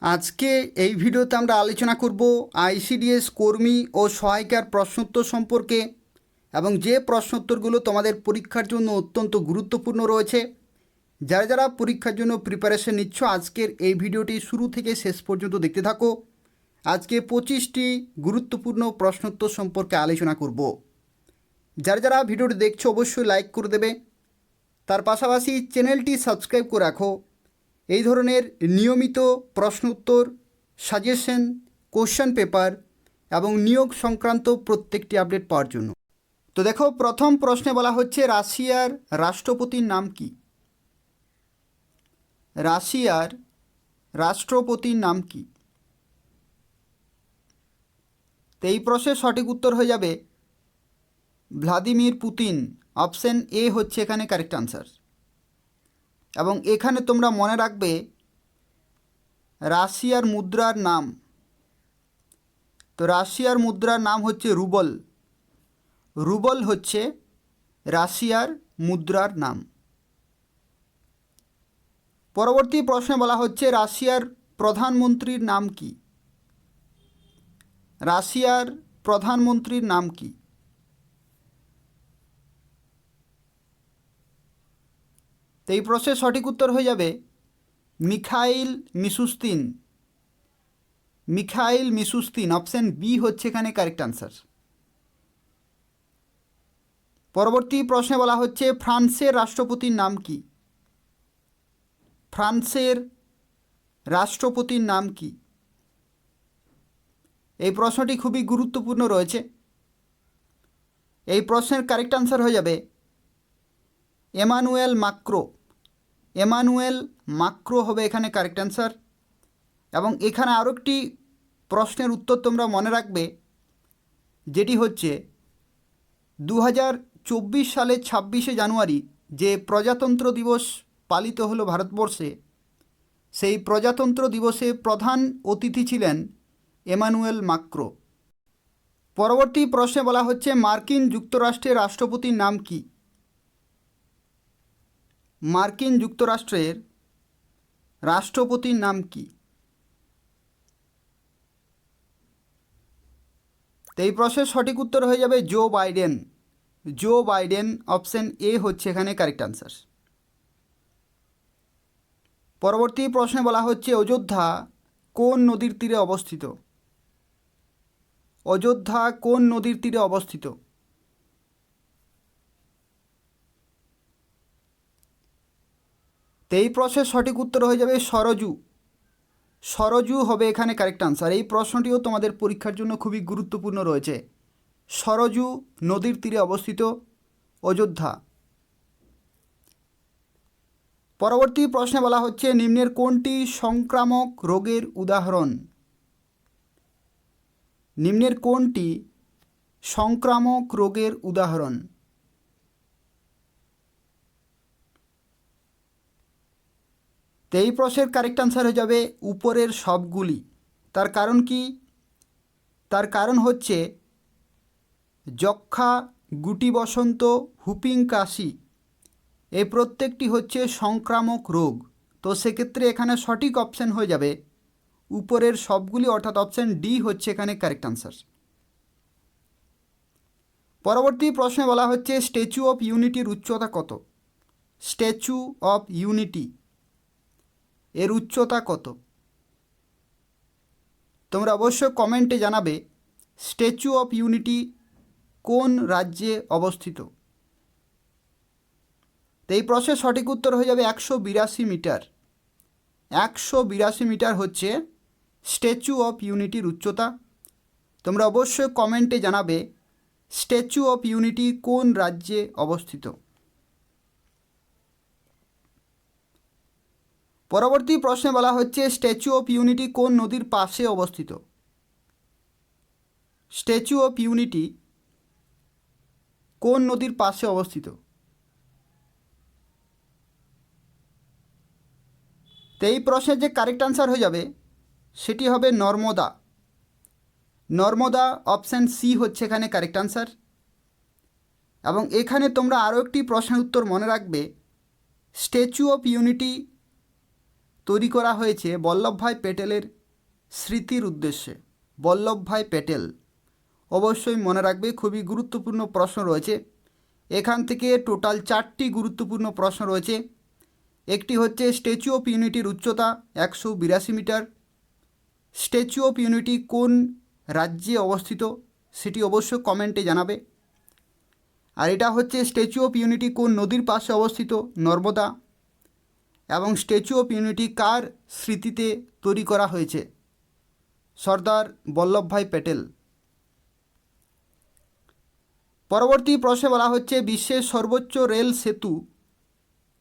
আজকে এই ভিডিওতে আমরা আলোচনা করব আইসিডিএস কর্মী ও সহায়িকার প্রশ্নোত্তর সম্পর্কে এবং যে প্রশ্নোত্তরগুলো তোমাদের পরীক্ষার জন্য অত্যন্ত গুরুত্বপূর্ণ রয়েছে। যারা যারা পরীক্ষার জন্য প্রিপারেশন নিচ্ছ আজকের এই ভিডিওটি শুরু থেকে শেষ পর্যন্ত দেখতে থাকো। আজকে 25টি গুরুত্বপূর্ণ প্রশ্নোত্তর সম্পর্কে আলোচনা করব। যারা যারা ভিডিওটি দেখছো অবশ্যই লাইক করে দেবে, তার পাশাপাশি চ্যানেলটি সাবস্ক্রাইব করে রাখো এই ধরনের নিয়মিত প্রশ্ন উত্তর, সাজেশন, কোশ্চেন পেপার এবং নিয়োগ সংক্রান্ত প্রত্যেকটি আপডেট পাওয়ার জন্য। তো দেখো, প্রথম প্রশ্নে বলা হচ্ছে রাশিয়ার রাষ্ট্রপতির নাম কি? রাশিয়ার রাষ্ট্রপতির নাম কি? তো এই প্রশ্নের সঠিক উত্তর হয়ে যাবে ভ্লাদিমির পুতিন। অপশন এ হচ্ছে এখানে কারেক্ট আনসার। এবং এখানে তোমরা মনে রাখবে রাশিয়ার মুদ্রার নাম। তো রাশিয়ার মুদ্রার নাম হচ্ছে রুবল। রুবল হচ্ছে রাশিয়ার মুদ্রার নাম। পরবর্তী প্রশ্নে বলা হচ্ছে রাশিয়ার প্রধানমন্ত্রীর নাম কি? রাশিয়ার প্রধানমন্ত্রীর নাম কি? তো এই প্রশ্নের সঠিক উত্তর হয়ে যাবে মিখাইল মিশুস্তিন। মিখাইল মিশুস্তিন, অপশন বি হচ্ছে এখানে কারেক্ট আনসার। পরবর্তী প্রশ্নে বলা হচ্ছে ফ্রান্সের রাষ্ট্রপতির নাম কি? ফ্রান্সের রাষ্ট্রপতির নাম কি? এই প্রশ্নটি খুবই গুরুত্বপূর্ণ রয়েছে। এই প্রশ্নের কারেক্ট আনসার হয়ে যাবে এমানুয়েল মাক্রো। এমানুয়েল মাক্রো হবে এখানে কারেক্ট আনসার। এবং এখানে আরও একটি প্রশ্নের উত্তর তোমরা মনে রাখবে, যেটি হচ্ছে 2024 সালের 26শে জানুয়ারি যে প্রজাতন্ত্র দিবস পালিত হলো ভারতবর্ষে, সেই প্রজাতন্ত্র দিবসে প্রধান অতিথি ছিলেন এমানুয়েল মাক্রো। পরবর্তী প্রশ্নে বলা হচ্ছে মার্কিন যুক্তরাষ্ট্রের রাষ্ট্রপতির নাম কি? মার্কিন যুক্তরাষ্ট্রের রাষ্ট্রপতির নাম কি? তো এই প্রশ্নের সঠিক উত্তর হয়ে যাবে Joe Biden. Joe Biden, option A হচ্ছে এখানে কারেক্ট আনসার। পরবর্তী প্রশ্নে বলা হচ্ছে অযোধ্যা কোন নদীর তীরে অবস্থিত? অযোধ্যা কোন নদীর তীরে অবস্থিত? তো এই প্রশ্নের সঠিক উত্তর হয়ে যাবে সরজু। সরজু হবে এখানে কারেক্ট আনসার। এই প্রশ্নটিও তোমাদের পরীক্ষার জন্য খুবই গুরুত্বপূর্ণ রয়েছে। সরজু নদীর তীরে অবস্থিত অযোধ্যা। পরবর্তী প্রশ্নে বলা হচ্ছে নিম্নের কোনটি সংক্রামক রোগের উদাহরণ? নিম্নের কোনটি সংক্রামক রোগের উদাহরণ? তো এই প্রশ্নের কারেক্ট আনসার হয়ে যাবে উপরের সবগুলি। তার কারণ কি? তার কারণ হচ্ছে যক্ষা, গুটি বসন্ত, হুপিং কাশি, এই প্রত্যেকটি হচ্ছে সংক্রামক রোগ। তো সেক্ষেত্রে এখানে সঠিক অপশান হয়ে যাবে উপরের সবগুলি, অর্থাৎ অপশান ডি হচ্ছে এখানে কারেক্ট আনসার। পরবর্তী প্রশ্নে বলা হচ্ছে স্ট্যাচু অফ ইউনিটির উচ্চতা কত? স্ট্যাচু অফ ইউনিটি এর উচ্চতা কত? তোমরা অবশ্যই কমেন্টে জানাবে স্ট্যাচু অফ ইউনিটি কোন রাজ্যে অবস্থিত। তো এই প্রশ্নের সঠিক উত্তর হয়ে যাবে 182 মিটার। 182 মিটার হচ্ছে স্ট্যাচু অফ ইউনিটির উচ্চতা। তোমরা অবশ্যই কমেন্টে জানাবে স্ট্যাচু অফ ইউনিটি কোন রাজ্যে অবস্থিত। পরবর্তী প্রশ্নে বলা হচ্ছে স্ট্যাচু অফ ইউনিটি কোন নদীর পাশে অবস্থিত? স্ট্যাচু অফ ইউনিটি কোন নদীর পাশে অবস্থিত? তো এই প্রশ্নের যে কারেক্ট আনসার হয়ে যাবে সেটি হবে নর্মদা। নর্মদা, অপশান সি হচ্ছে এখানে কারেক্ট আনসার। এবং এখানে তোমরা আরও একটি প্রশ্নের উত্তর মনে রাখবে স্ট্যাচু অফ ইউনিটি তৈরি করা হয়েছে বল্লভভাই প্যাটেলের স্মৃতির উদ্দেশ্যে। বল্লভভাই প্যাটেল, অবশ্যই মনে রাখবে, খুবই গুরুত্বপূর্ণ প্রশ্ন রয়েছে এখান থেকে। টোটাল 4টি গুরুত্বপূর্ণ প্রশ্ন রয়েছে। একটি হচ্ছে স্ট্যাচু অফ ইউনিটির উচ্চতা 182 মিটার। স্ট্যাচু অফ ইউনিটি কোন রাজ্যে অবস্থিত সেটি অবশ্যই কমেন্টে জানাবে। আর এটা হচ্ছে স্ট্যাচু অফ ইউনিটি কোন নদীর পাশে অবস্থিত, নর্মদা। এবং স্ট্যাচু অফ ইউনিটি কার স্মৃতিতে তৈরি করা হয়েছে, সর্দার বল্লভভাই প্যাটেল। পরবর্তী প্রশ্নে বলা হচ্ছে বিশ্বের সর্বোচ্চ রেল সেতু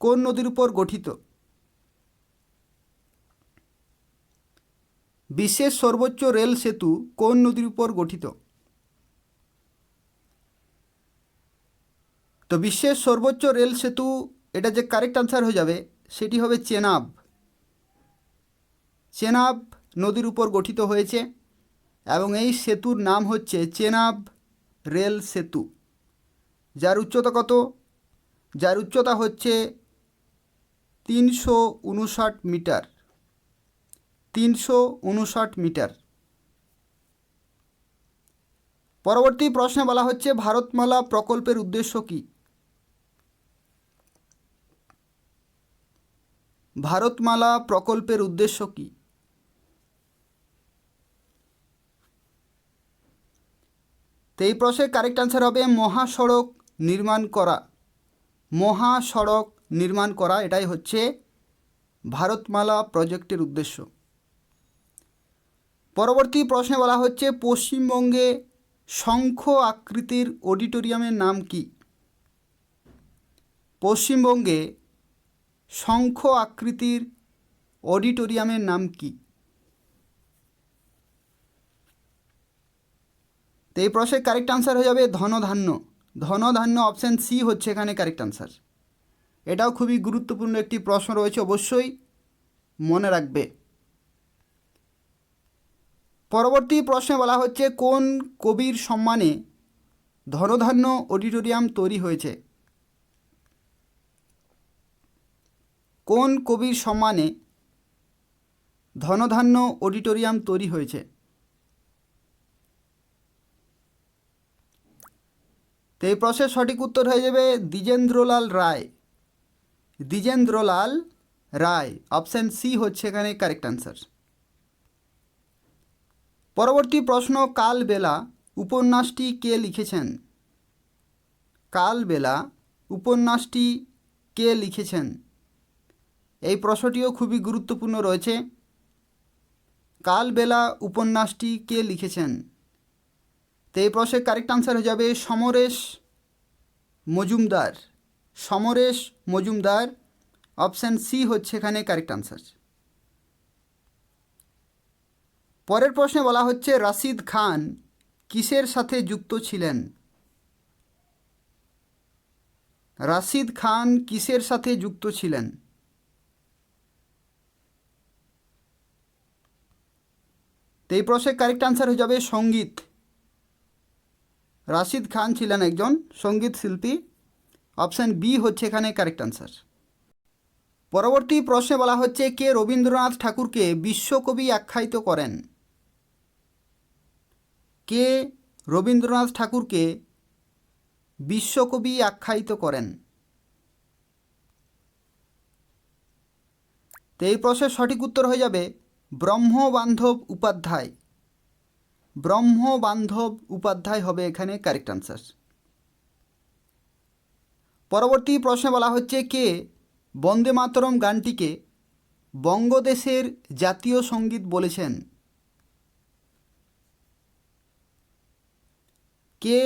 কোন নদীর উপর গঠিত? বিশ্বের সর্বোচ্চ রেল সেতু কোন নদীর উপর গঠিত? তো বিশ্বের সর্বোচ্চ রেল সেতু, এটা যে কারেক্ট আনসার হয়ে যাবে সেটি হবে চেনাব। চেনাব নদীর উপর গঠিত হয়েছে এবং এই সেতুর নাম হচ্ছে চেনাব রেল সেতু। যার উচ্চতা কত? যার উচ্চতা হচ্ছে 359 মিটার। 359 মিটার। পরবর্তী প্রশ্নে বলা হচ্ছে ভারতমালা প্রকল্পের উদ্দেশ্য কী? ভারতমালা প্রকল্পের উদ্দেশ্য কী? তো এই প্রশ্নের কারেক্ট আনসার হবে মহাসড়ক নির্মাণ করা। মহাসড়ক নির্মাণ করা, এটাই হচ্ছে ভারতমালা প্রজেক্টের উদ্দেশ্য। পরবর্তী প্রশ্নে বলা হচ্ছে পশ্চিমবঙ্গে শঙ্খ আকৃতির অডিটোরিয়ামের নাম কি? পশ্চিমবঙ্গে শঙ্খ আকৃতির অডিটোরিয়ামের নাম কি? তো এই প্রশ্নের কারেক্ট আনসার হয়ে যাবে ধনধান্য। ধনধান্য, অপশান সি হচ্ছে এখানে কারেক্ট আনসার। এটাও খুবই গুরুত্বপূর্ণ একটি প্রশ্ন রয়েছে, অবশ্যই মনে রাখবে। পরবর্তী প্রশ্নে বলা হচ্ছে কোন কবির সম্মানে ধনধান্য অডিটোরিয়াম তৈরি হয়েছে? কোন কবির সম্মানে ধনধান্য অডিটোরিয়াম তৈরি হয়েছে? তো এই প্রশ্নের সঠিক উত্তর হয়ে যাবে দ্বিজেন্দ্রলাল রায়। দ্বিজেন্দ্রলাল রায়, অপশান সি হচ্ছে এখানে কারেক্ট আনসার। পরবর্তী প্রশ্ন কালবেলা উপন্যাসটি কে লিখেছেন? কালবেলা উপন্যাসটি কে লিখেছেন? এই প্রশ্নটিও খুবই গুরুত্বপূর্ণ রয়েছে। কালবেলা উপন্যাসটি কে লিখেছেন? তো এই প্রশ্নের কারেক্ট আনসার হয়ে যাবে সমরেশ মজুমদার। সমরেশ মজুমদার, অপশান সি হচ্ছে এখানে কারেক্ট আনসার। পরের প্রশ্নে বলা হচ্ছে রাশিদ খান কিসের সাথে যুক্ত ছিলেন? রাশিদ খান কিসের সাথে যুক্ত ছিলেন? তো এই প্রশ্নের কারেক্ট আনসার হয়ে যাবে সঙ্গীত। রাশিদ খান ছিলেন একজন সঙ্গীত শিল্পী, অপশান বি হচ্ছে এখানে কারেক্ট আনসার। পরবর্তী প্রশ্নে বলা হচ্ছে কে রবীন্দ্রনাথ ঠাকুরকে বিশ্বকবি আখ্যায়িত করেন? কে রবীন্দ্রনাথ ঠাকুরকে বিশ্বকবি আখ্যায়িত করেন? তো এই প্রশ্নের সঠিক উত্তর হয়ে যাবে ব্রহ্মবান্ধব উপাধ্যায়। ব্রহ্মবান্ধব উপাধ্যায় হবে এখানে কারেক্ট আনসার। পরবর্তী প্রশ্নে বলা হচ্ছে কে বন্দে মাতরম গানটিকে বঙ্গদেশের জাতীয় সঙ্গীত বলেছেন? কে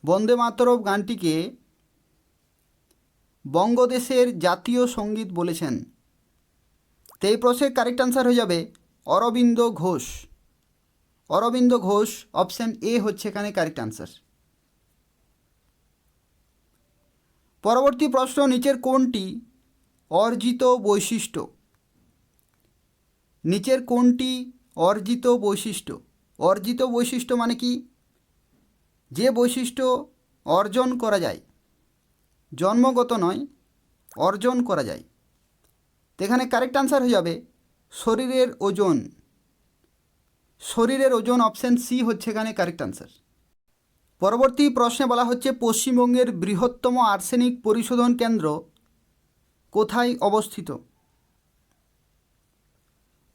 বন্দে মাতরম গানটিকে বঙ্গদেশের জাতীয় সঙ্গীত বলেছেন? তো এই প্রশ্নের কারেক্ট আনসার হয়ে যাবে অরবিন্দ ঘোষ। অরবিন্দ ঘোষ, অপশান এ হচ্ছে এখানে কারেক্ট আনসার। পরবর্তী প্রশ্ন নিচের কোনটি অর্জিত বৈশিষ্ট্য? নিচের কোনটি অর্জিত বৈশিষ্ট্য? অর্জিত বৈশিষ্ট্য মানে কি? যে বৈশিষ্ট্য অর্জন করা যায়, জন্মগত নয়, অর্জন করা যায়। তো এখানে কারেক্ট আনসার হয়ে যাবে শরীরের ওজন, শরীরের ওজন অপশান সি হচ্ছে এখানে কারেক্ট আনসার। পরবর্তী প্রশ্নে বলা হচ্ছে পশ্চিমবঙ্গের বৃহত্তম আর্সেনিক পরিশোধন কেন্দ্র কোথায় অবস্থিত?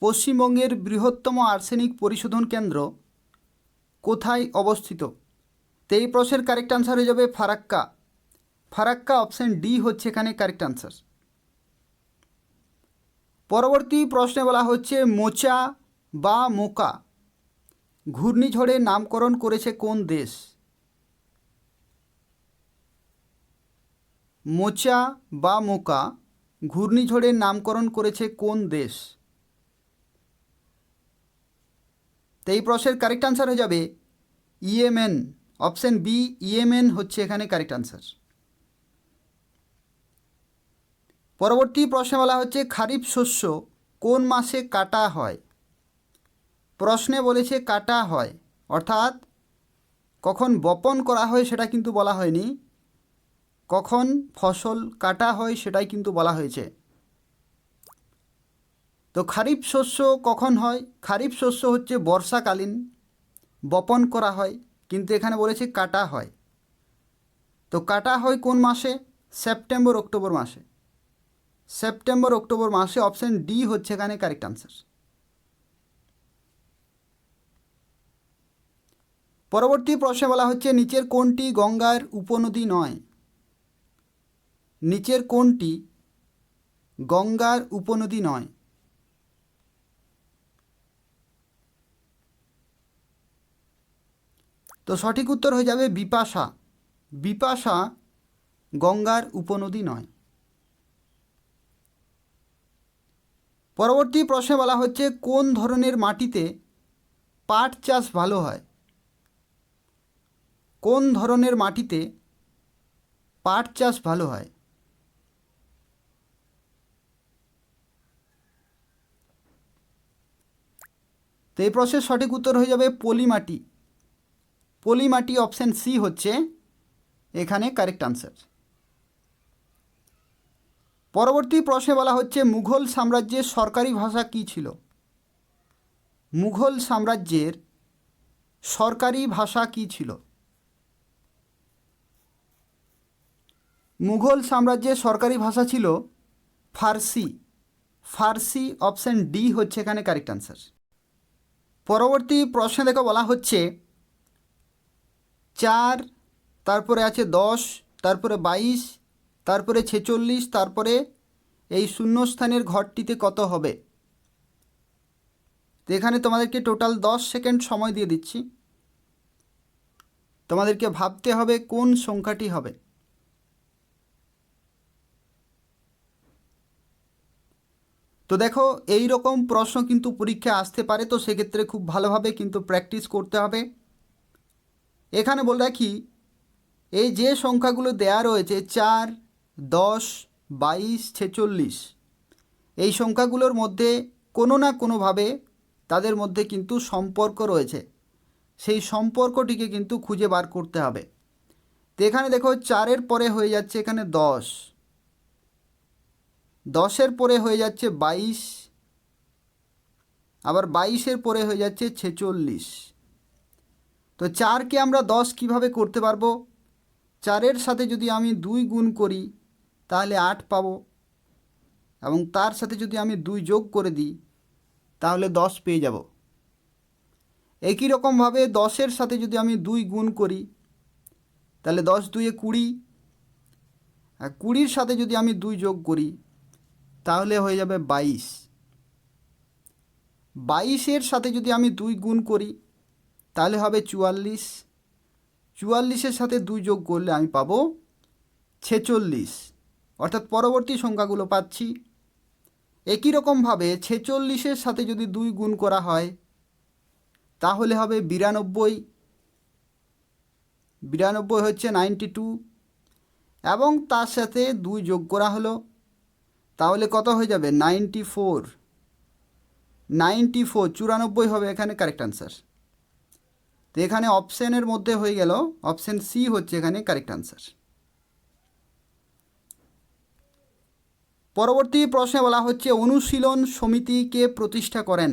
পশ্চিমবঙ্গের বৃহত্তম আর্সেনিক পরিশোধন কেন্দ্র কোথায় অবস্থিত? তো এই প্রশ্নের কারেক্ট আনসার হয়ে যাবে ফারাক্কা। ফারাক্কা অপশান ডি হচ্ছে এখানে কারেক্ট আনসার। পরবর্তী প্রশ্নে বলা হচ্ছে মোচা বা মোকা ঘূর্ণিঝড়ের নামকরণ করেছে কোন দেশ? মোচা বা মোকা ঘূর্ণিঝড়ের নামকরণ করেছে কোন দেশ? তো এই প্রশ্নের কারেক্ট আনসার হয়ে যাবে ইয়েমেন। অপশান বি ইয়েমেন হচ্ছে এখানে কারেক্ট আনসার। পরবর্তী প্রশ্নে বলা হচ্ছে খারিফ শস্য কোন মাসে কাটা হয়? প্রশ্নে বলেছে কাটা হয়, অর্থাৎ কখন বপন করা হয় সেটা কিন্তু বলা হয়নি, কখন ফসল কাটা হয় সেটাই কিন্তু বলা হয়েছে। তো খারিফ শস্য কখন হয়? খারিফ শস্য হচ্ছে বর্ষাকালীন, বপন করা হয়, কিন্তু এখানে বলেছে কাটা হয়। তো কাটা হয় কোন মাসে? সেপ্টেম্বর অক্টোবর মাসে। সেপ্টেম্বর অক্টোবর মাসে অপশান ডি হচ্ছে এখানে কারেক্ট আনসার। পরবর্তী প্রশ্নে বলা হচ্ছে নিচের কোনটি গঙ্গার উপনদী নয়? নিচের কোনটি গঙ্গার উপনদী নয়? তো সঠিক উত্তর হয়ে যাবে বিপাশা। বিপাশা গঙ্গার উপনদী নয়। পরবর্তী প্রশ্নে বলা হচ্ছে কোন ধরনের মাটিতে পাট চাষ ভালো হয়? কোন ধরনের মাটিতে পাট চাষ ভালো হয়? তো এই প্রশ্নের সঠিক উত্তর হয়ে যাবে পলি মাটি। পলি মাটি অপশান সি হচ্ছে এখানে কারেক্ট আনসার। পরবর্তী প্রশ্নে বলা হচ্ছে মুঘল সাম্রাজ্যের সরকারি ভাষা কী ছিল? মুঘল সাম্রাজ্যের সরকারি ভাষা কী ছিল? মুঘল সাম্রাজ্যের সরকারি ভাষা ছিল ফার্সি। ফার্সি অপশান ডি হচ্ছে এখানে কারেক্ট আনসার। পরবর্তী প্রশ্নে দেখো বলা হচ্ছে 4, তারপরে আছে 10, তারপরে 22, তারপরে 46, তারপরে এই শূন্যস্থানের ঘরটিতে কত হবে? তো এখানে তোমাদেরকে টোটাল 10 সেকেন্ড সময় দিয়ে দিচ্ছি, তোমাদেরকে ভাবতে হবে কোন সংখ্যাটি হবে। তো দেখো এই রকম প্রশ্ন কিন্তু পরীক্ষায় আসতে পারে, তো সেক্ষেত্রে খুব ভালোভাবে কিন্তু প্র্যাকটিস করতে হবে। এখানে বলে রাখি এই যে সংখ্যাগুলো দেয়া রয়েছে 4, 10, 22, 46, এই সংখ্যাগুলোর মধ্যে কোনো না কোনোভাবে তাদের মধ্যে কিন্তু সম্পর্ক রয়েছে, সেই সম্পর্কটিকে কিন্তু খুঁজে বার করতে হবে। তো এখানে দেখো 4-এর পরে হয়ে যাচ্ছে এখানে 10, 10-এর পরে হয়ে যাচ্ছে 22, আবার 22-এর পরে হয়ে যাচ্ছে 46। তো 4কে আমরা 10 কিভাবে করতে পারবো? 4-এর সাথে যদি আমি 2 গুণ করি তাহলে 8 পাবো, এবং তার সাথে যদি আমি 2 যোগ করে দিই তাহলে 10 পেয়ে যাব। একই রকমভাবে 10-এর সাথে যদি আমি 2 গুণ করি তাহলে 10 2-এ 20, আর 20-র সাথে যদি আমি 2 যোগ করি তাহলে হয়ে যাবে 22। 22-এর সাথে যদি আমি 2 গুণ করি তাহলে হবে 44, 44-এর সাথে 2 যোগ করলে আমি পাবো 46, অর্থাৎ পরবর্তী সংখ্যাগুলো পাচ্ছি। একই রকমভাবে 46-এর সাথে যদি 2 গুণ করা হয় তাহলে হবে 92, 92 হচ্ছে 92, এবং তার সাথে 2 যোগ করা হলো তাহলে কত হয়ে যাবে 94, 94 হবে এখানে কারেক্ট আনসার। তো এখানে অপশানের মধ্যে হয়ে গেল অপশান সি হচ্ছে এখানে কারেক্ট আনসার। পরবর্তী প্রশ্নে বলা হচ্ছে অনুশীলন সমিতি কে প্রতিষ্ঠা করেন?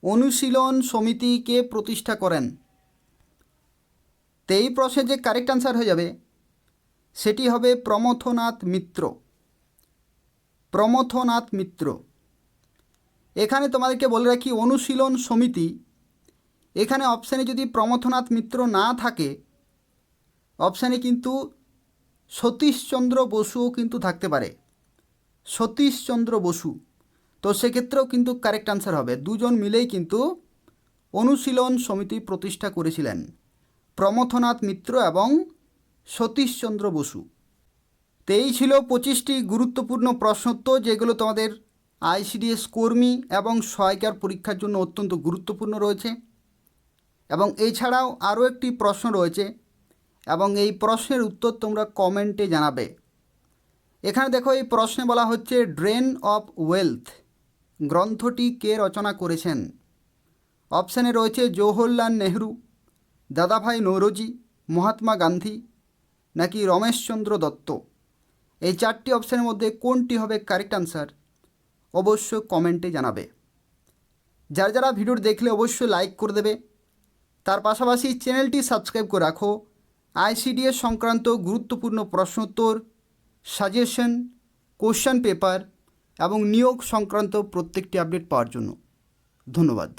অনুশীলন সমিতি কে প্রতিষ্ঠা করেন? তো এই প্রশ্নের যে কারেক্ট আনসার হয়ে যাবে সেটি হবে প্রমথনাথ মিত্র। প্রমথনাথ মিত্র। এখানে তোমাদেরকে বলে রাখি অনুশীলন সমিতি, এখানে অপশানে যদি প্রমথনাথ মিত্র না থাকে, অপশানে কিন্তু সতীশচন্দ্র বসুও কিন্তু থাকতে পারে। সতীশচন্দ্র বসু, তো সেক্ষেত্রেও কিন্তু কারেক্ট আনসার হবে। দুজন মিলেই কিন্তু অনুশীলন সমিতি প্রতিষ্ঠা করেছিলেন, প্রমথনাথ মিত্র এবং সতীশচন্দ্র বসু। তো এই ছিল 25টি গুরুত্বপূর্ণ প্রশ্নোত্তর, যেগুলো তোমাদের আইসিডিএস কর্মী এবং সহায়িকার পরীক্ষার জন্য অত্যন্ত গুরুত্বপূর্ণ রয়েছে। এবং এছাড়াও আরও একটি প্রশ্ন রয়েছে, এবং এই প্রশ্নের উত্তর তোমরা কমেন্টে জানাবে। এখানে দেখো, এই প্রশ্নে বলা হচ্ছে ড্রেন অফ ওয়েলথ গ্রন্থটি কে রচনা করেছেন? অপশানে রয়েছে জওহরলাল নেহরু, দাদাভাই নৌরোজি, মহাত্মা গান্ধী নাকি রমেশচন্দ্র দত্ত। এই 4টি অপশানের মধ্যে কোনটি হবে কারেক্ট আনসার অবশ্যই কমেন্টে জানাবে। যারা যারা ভিডিওটি দেখলে অবশ্যই লাইক করে দেবে। তার পাশাপাশি চ্যানেলটি সাবস্ক্রাইব করে রাখো আইসিডিএস সংক্রান্ত গুরুত্বপূর্ণ প্রশ্নোত্তর, সাজেশন, কোশ্চেন পেপার এবং নিয়োগ সংক্রান্ত প্রত্যেকটি আপডেট পাওয়ার জন্য। ধন্যবাদ।